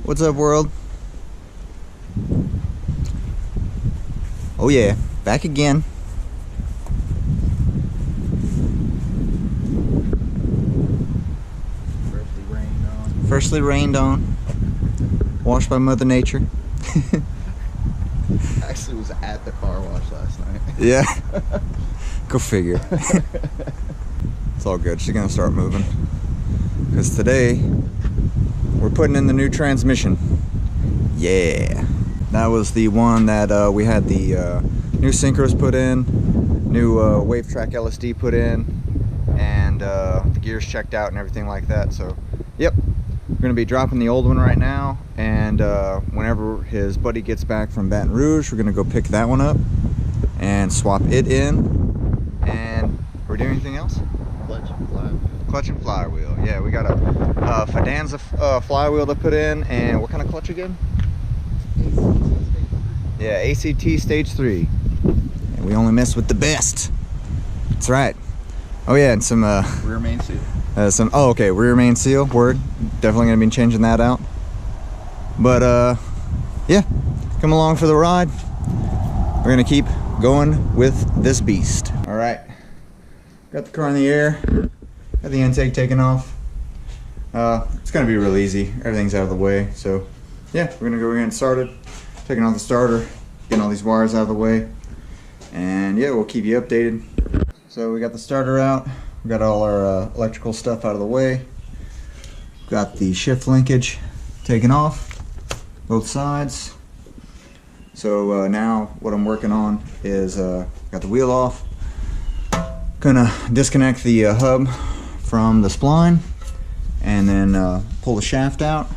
What's up, world? Oh yeah, back again. Freshly rained on. Freshly rained on. Washed by Mother Nature. Actually was at the car wash last night. Yeah. Go figure. It's all good. She's gonna start moving. Because today we're putting in the new transmission. Yeah. That was the one that we had the new synchros put in, new Wavetrac LSD put in, and the gears checked out and everything like that. So, yep. We're gonna be dropping the old one right now, and whenever his buddy gets back from Baton Rouge, we're gonna go pick that one up and swap it in. And we're doing anything else? Clutch and flywheel. Clutch and flywheel. Yeah, we got a Fidanza flywheel to put in, and what kind of clutch again? Yeah, ACT stage 3. And we only mess with the best. That's right. Oh yeah, and some Rear main seal. rear main seal. Word. Definitely gonna be changing that out. But yeah, come along for the ride. We're gonna keep going with this beast. All right, got the car in the air. Got the intake taken off. It's gonna be real easy. Everything's out of the way. So yeah, we're gonna go get started. Taking off the starter, getting all these wires out of the way, and yeah, we'll keep you updated. So we got the starter out. We got all our electrical stuff out of the way. Got the shift linkage taken off, both sides. So now what I'm working on is got the wheel off. Gonna disconnect the hub from the spline, and then pull the shaft out,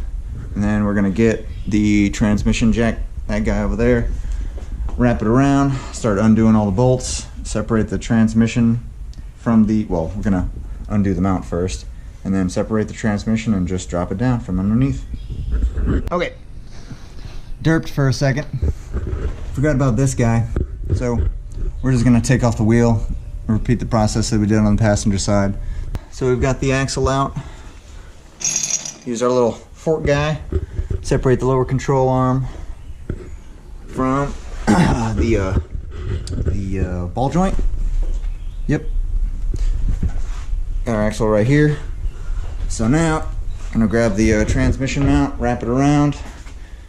and then we're gonna get the transmission jack, that guy over there, wrap it around, start undoing all the bolts, separate the transmission from the, well, we're gonna undo the mount first, and then separate the transmission and just drop it down from underneath. Okay, derped for a second. Forgot about this guy. So we're just gonna take off the wheel, repeat the process that we did on the passenger side. So we've got the axle out. Use our little fork guy, separate the lower control arm from the ball joint. Yep. Got our axle right here. So now I'm gonna grab the transmission mount, wrap it around,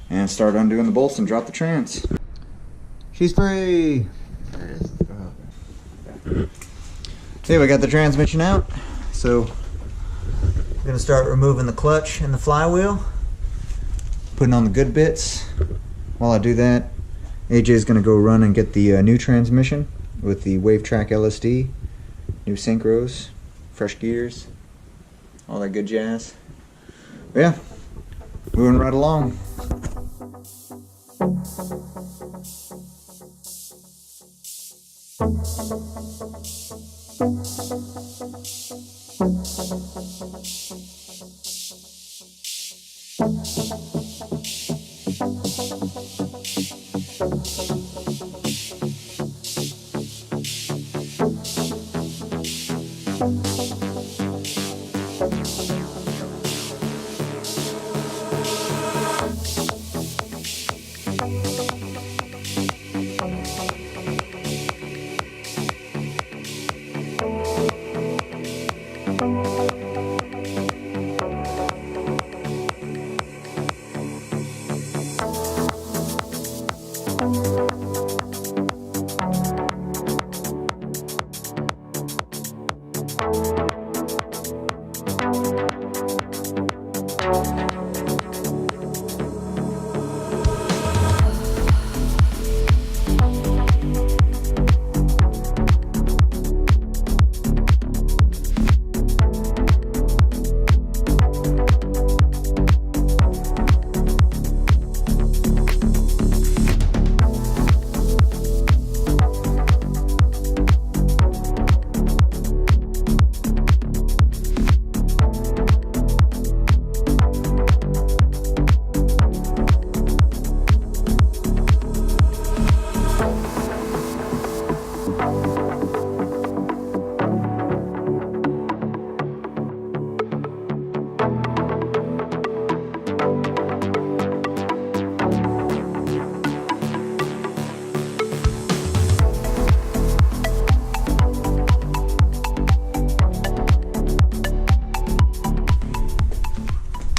and start undoing the bolts and drop the trans. She's free. There it is. Okay, we got the transmission out. So we're gonna start removing the clutch and the flywheel, putting on the good bits. While I do that, AJ's gonna go run and get the new transmission with the Wavetrac LSD, new synchros, fresh gears, all that good jazz. But yeah, moving right along.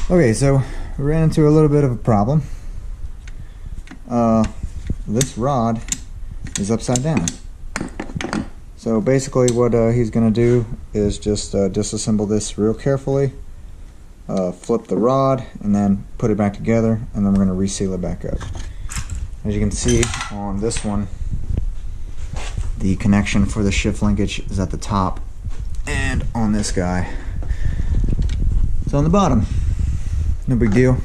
Okay, so we ran into a little bit of a problem. This rod is upside down. So basically what he's going to do is just disassemble this real carefully, flip the rod, and then put it back together, and then we're going to reseal it back up. As you can see on this one, the connection for the shift linkage is at the top, and on this guy, it's on the bottom. No big deal.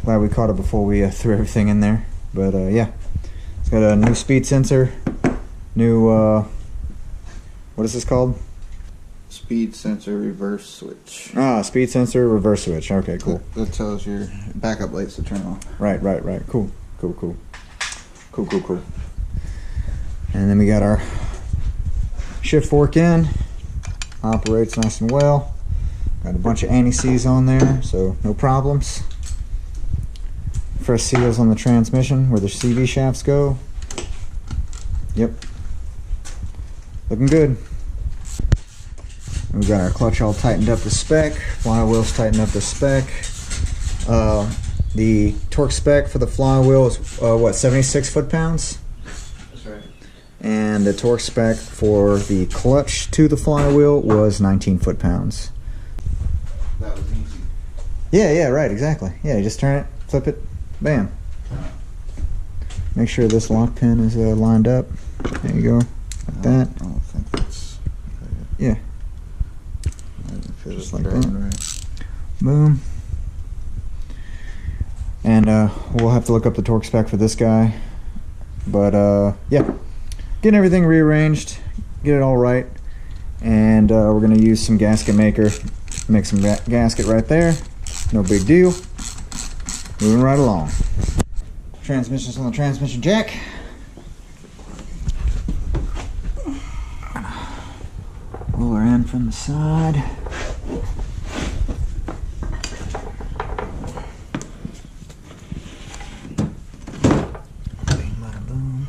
Glad we caught it before we threw everything in there. But yeah, it's got a new speed sensor, new what is this called? Speed sensor reverse switch. Ah, speed sensor reverse switch. Okay, cool. That tells your backup lights to turn off. Right. Cool. And then we got our shift fork in. Operates nice and well. Got a bunch of anti-seize on there, so no problems. Fresh seals on the transmission where the CV shafts go. Yep. Looking good. We got our clutch all tightened up to spec. Flywheel's tightened up to spec. The torque spec for the flywheel is what, 76 foot-pounds? That's right. And the torque spec for the clutch to the flywheel was 19 foot-pounds. That was easy. Yeah, right, exactly. Yeah, you just turn it, flip it, bam. Make sure this lock pin is lined up. There you go, like that. I don't think that's... Yeah. Just like that. Right. Boom. And we'll have to look up the torque spec for this guy. But yeah, getting everything rearranged, get it all right. And we're going to use some gasket maker. Make some gasket right there. No big deal. Moving right along. Transmission's on the transmission jack. Roll her in from the side. Bing, bada, boom.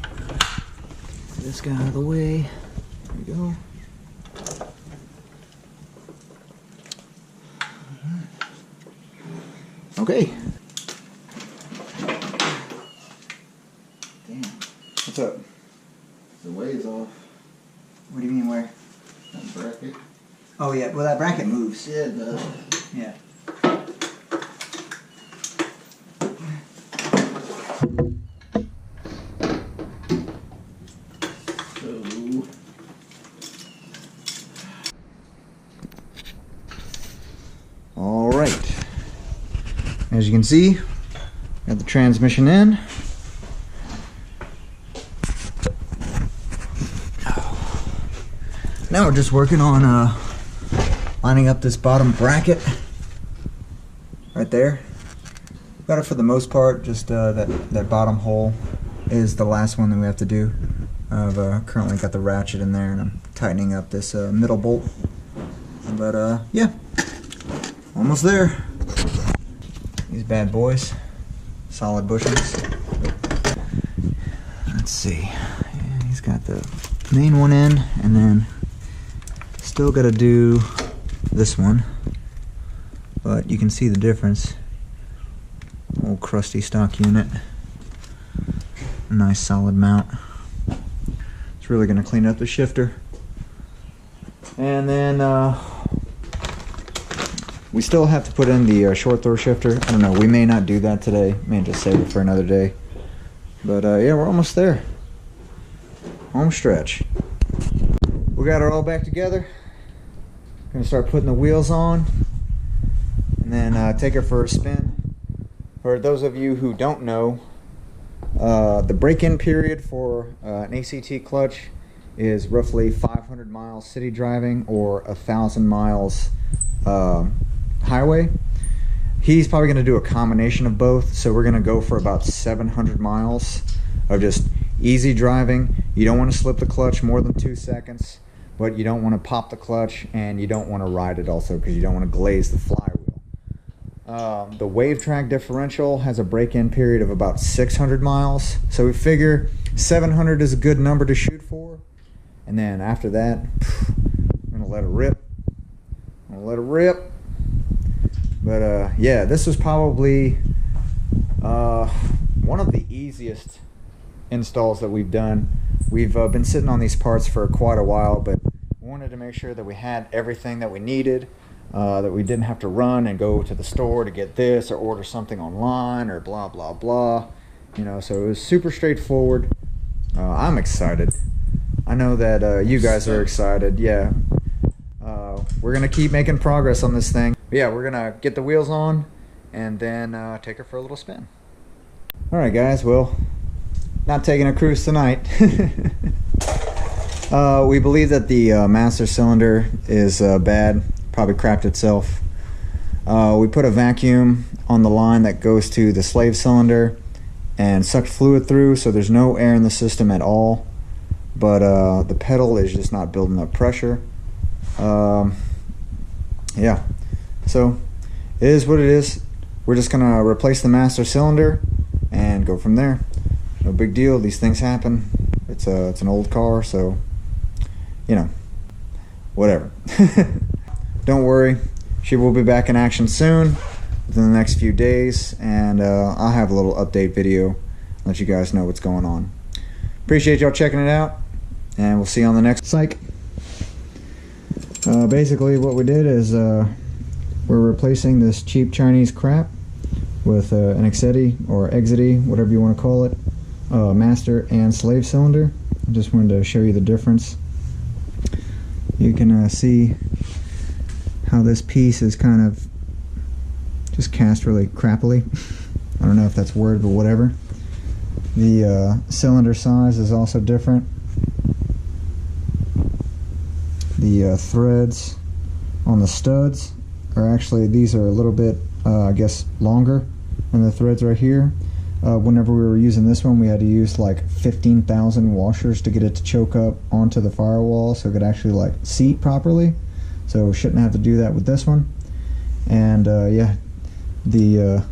Get this guy out of the way. There we go. Okay. Damn. What's up? The way is off. What do you mean where? That bracket. Oh yeah, well that bracket moves. Yeah, it does. Yeah. So... All right. As you can see, got the transmission in. Now we're just working on lining up this bottom bracket right there. Got it for the most part. Just that bottom hole is the last one that we have to do. I've currently got the ratchet in there, and I'm tightening up this middle bolt. But yeah, almost there. These bad boys, solid bushings. Let's see. Yeah, he's got the main one in, and then still got to do this one, but you can see the difference. Old crusty stock unit, nice solid mount. It's really going to clean up the shifter. And then we still have to put in the short throw shifter. I don't know, we may not do that today, may just save it for another day. But yeah, we're almost there. Home stretch. We got her all back together. Gonna start putting the wheels on, and then take her for a spin. For those of you who don't know, the break-in period for an ACT clutch is roughly 500 miles city driving or 1,000 miles highway. He's probably going to do a combination of both, so we're going to go for about 700 miles of just easy driving. You don't want to slip the clutch more than 2 seconds, but you don't want to pop the clutch, and you don't want to ride it also because you don't want to glaze the flywheel. The Wavetrac differential has a break-in period of about 600 miles, so we figure 700 is a good number to shoot for. And then after that, I'm going to let it rip. But yeah, this was probably one of the easiest installs that we've done. We've been sitting on these parts for quite a while, but we wanted to make sure that we had everything that we needed, that we didn't have to run and go to the store to get this or order something online or blah blah blah, you know. So it was super straightforward. I'm excited. I know that you guys are excited. Yeah, we're gonna keep making progress on this thing. But yeah, we're gonna get the wheels on and then take her for a little spin. All right, guys. Well, not taking a cruise tonight. We believe that the master cylinder is bad, probably crapped itself. We put a vacuum on the line that goes to the slave cylinder and sucked fluid through, so there's no air in the system at all. But the pedal is just not building up pressure. Yeah, so it is what it is. We're just gonna replace the master cylinder and go from there. No big deal. These things happen. It's an old car, so you know, whatever. Don't worry, she will be back in action soon, within the next few days, and I'll have a little update video, let you guys know what's going on. Appreciate y'all checking it out, and we'll see you on the next psych. Basically what we did is we're replacing this cheap Chinese crap with an Exedi or Exidi, whatever you want to call it, master and slave cylinder. I just wanted to show you the difference. You can see how this piece is kind of just cast really crappily. I don't know if that's a word, but whatever. The cylinder size is also different. The threads on the studs are actually, these are a little bit, I guess, longer than the threads right here. Whenever we were using this one, we had to use like 15,000 washers to get it to choke up onto the firewall so it could actually like seat properly. So we shouldn't have to do that with this one. And yeah, the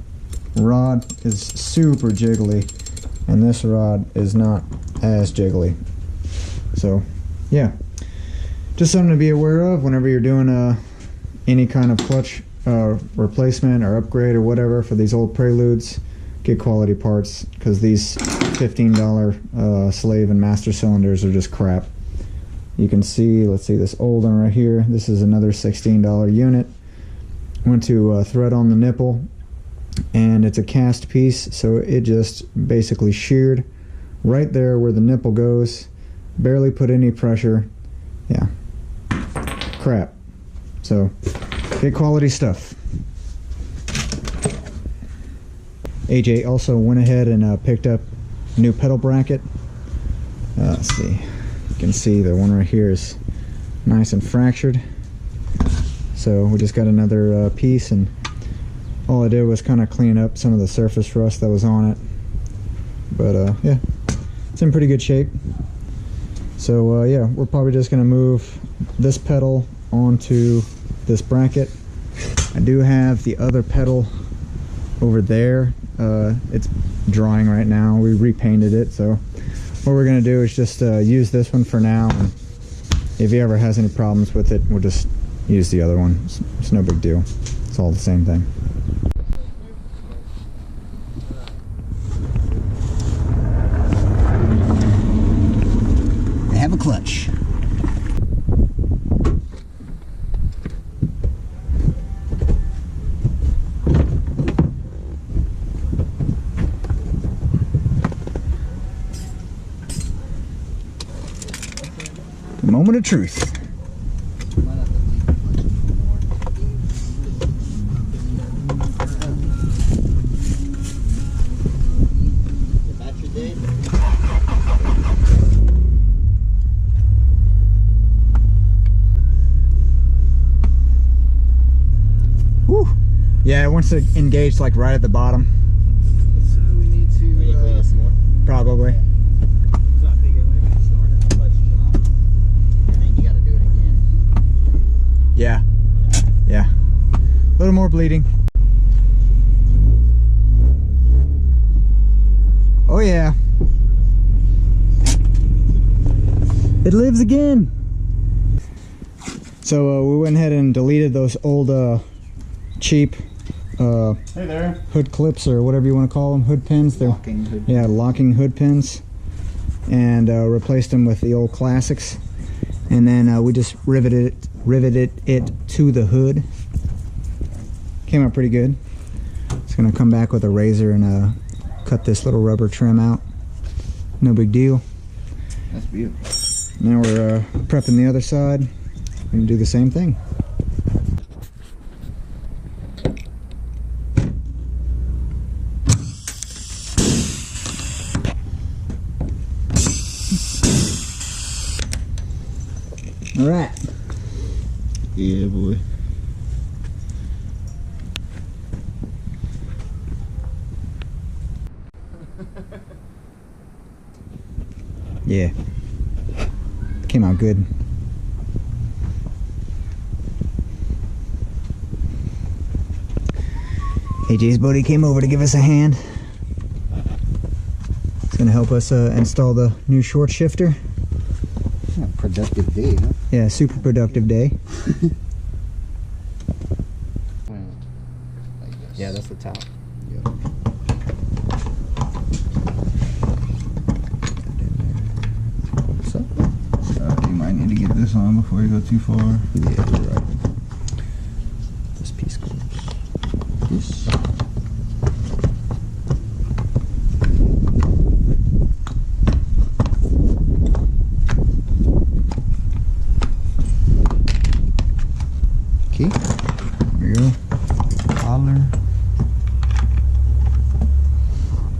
rod is super jiggly, and this rod is not as jiggly. So yeah, just something to be aware of whenever you're doing any kind of clutch replacement or upgrade or whatever for these old Preludes. Get quality parts, because these $15 slave and master cylinders are just crap. You can see, let's see this old one right here. This is another $16 unit. Went to thread on the nipple, and it's a cast piece, so it just basically sheared right there where the nipple goes. Barely put any pressure. Yeah, crap. So get quality stuff. AJ also went ahead and picked up a new pedal bracket. Let's see, you can see the one right here is nice and fractured. So we just got another piece, and all I did was kind of clean up some of the surface rust that was on it. But yeah, it's in pretty good shape. So yeah, we're probably just going to move this pedal onto this bracket. I do have the other pedal over there. It's drying right now. We repainted it, so what we're gonna do is just use this one for now, and if he ever has any problems with it, we'll just use the other one. It's no big deal. It's all the same thing. They have a clutch. Moment of truth. Whew. Yeah, it wants to engage like right at the bottom. So we need to clean it some more. Probably. Yeah, yeah, a little more bleeding. Oh yeah, it lives again. So we went ahead and deleted those old cheap Hey there. hood clips or whatever you want to call them, hood pins. They're Locking hood. yeah, locking hood pins, and replaced them with the old classics. And then we just riveted it to the hood. Came out pretty good. Just gonna come back with a razor and cut this little rubber trim out. No big deal. That's beautiful. Now we're prepping the other side. We're gonna do the same thing. All right. Yeah, boy. Yeah. Came out good. AJ's buddy came over to give us a hand. He's gonna help us install the new short shifter. Productive day, huh? Yeah, super productive day. Yeah, that's the top. Yeah. What's up? You might need to get this on before you go too far. Yeah, you're right. This piece goes. This. Okay. There you go. Collar.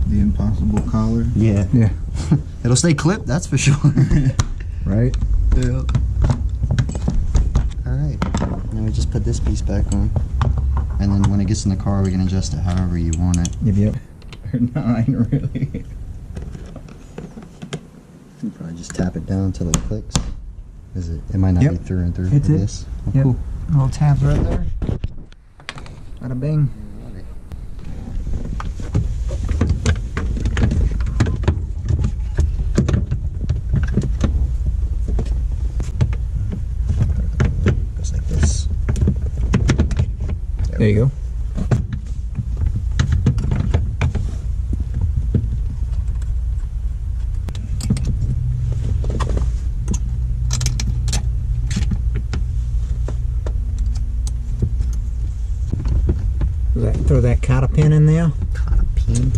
The impossible collar. Yeah. Yeah. It'll stay clipped, that's for sure. Right. Yeah. Alright. Now we just put this piece back on. And then when it gets in the car, we can adjust it however you want it. Yep. Or 9, really. You probably just tap it down until it clicks. Is it? It might not Yep. be through and through Hits for it. this. Oh, Yep. cool. Little tabs right there. Bada bing. Goes like this. There you go. Throw that cotta pin in there. Cotta pin.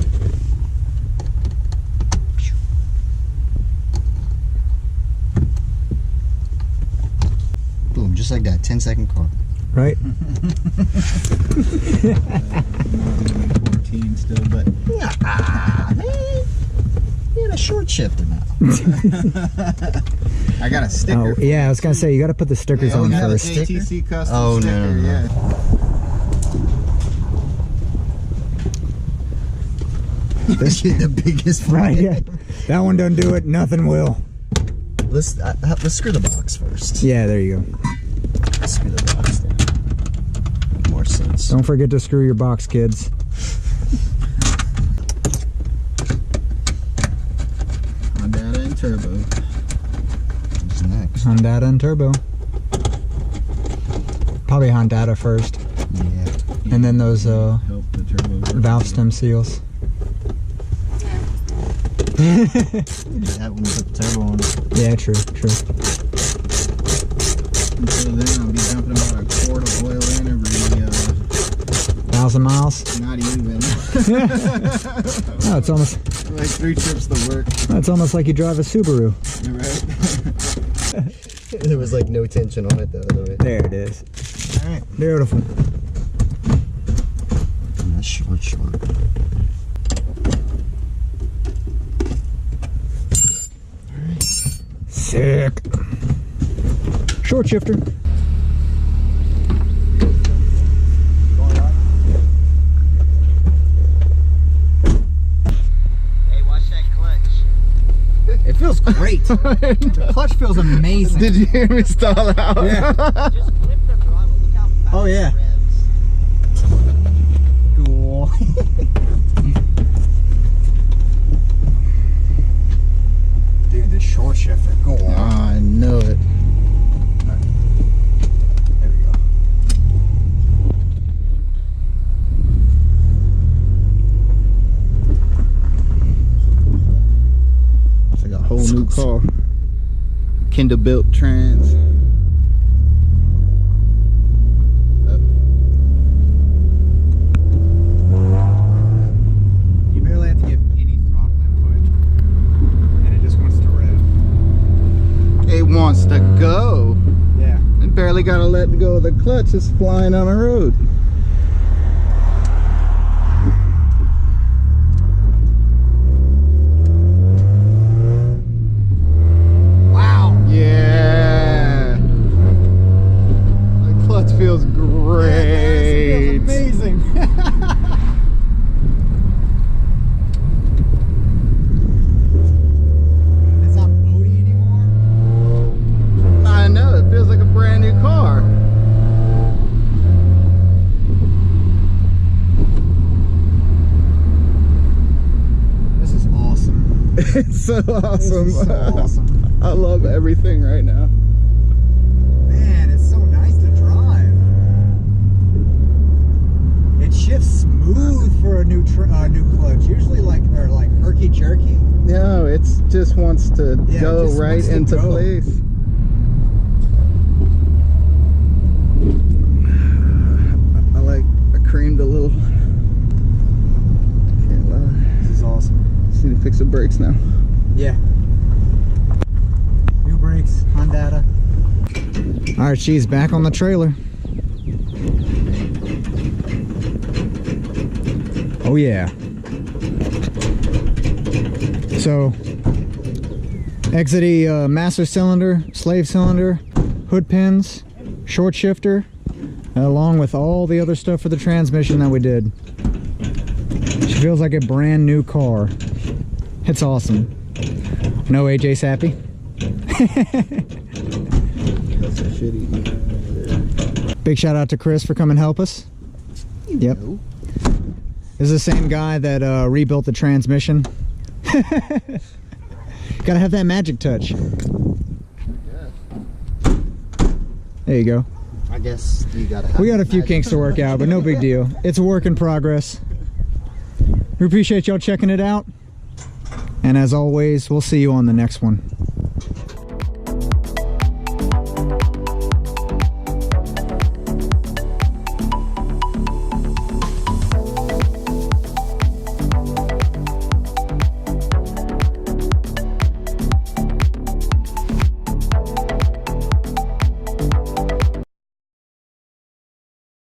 Boom, just like that. 10-second car. Right? 14 still, but You're a short shifter now. I got a sticker. Oh, yeah, I was gonna say you gotta put the stickers on I got a first. JTC custom Oh, no, sticker, no, no. yeah. This is the biggest one. Right, yeah. That one don't do it, nothing will. Let's screw the box first. Yeah, there you go. Let's screw the box then. More sense. Don't forget to screw your box, kids. Honda and turbo. What's next? Honda and turbo. Probably Honda first, Yeah. and then those Help the turbo. valve stem seals. That when we put the turbo on. Yeah, true. Until then, I'll be dumping about a quart of oil in every 1,000 miles. not even. Oh, it's almost Like 3 trips to work. it's almost like you drive a Subaru. Right? There was like no tension on it the other way. There it is. All right, beautiful. And that's short. Sick. Short shifter. Hey, watch that clutch. It feels great. The clutch feels amazing. Did you hear me stall out? Yeah. Just flip the throttle. Look how fast Oh, yeah. it revs. Cool. Dude, the short shifter. Go on. I know it. There we go. new car. Kindle built trans. You barely have to give any throttle input, and it just wants to rev. It wants to go. Yeah. It barely gotta let go of the clutch. It's flying on the road. Yeah, the clutch feels great. It feels amazing. It's not boaty anymore. I know, it feels like a brand new car. This is awesome. It's so awesome. This is so awesome. I love everything right now. Man, it's so nice to drive. It shifts smooth for a new clutch. Usually, they're like herky jerky. No, it just wants to go just right wants to into go. place. I creamed a little. Can't lie. This is awesome. Just need to fix the brakes now. Yeah. New brakes, Honda. All right, she's back on the trailer. Oh yeah. So, exit master cylinder, slave cylinder, hood pins, short shifter, along with all the other stuff for the transmission that we did. She feels like a brand new car. It's awesome. No AJ's happy. That's a shitty. Big shout out to Chris for coming to help us. Yep. This is the same guy that rebuilt the transmission. Gotta have that magic touch. There you go. I guess you gotta have We got a few magic. kinks to work out, but no big deal. It's a work in progress. We appreciate y'all checking it out. And as always, we'll see you on the next one.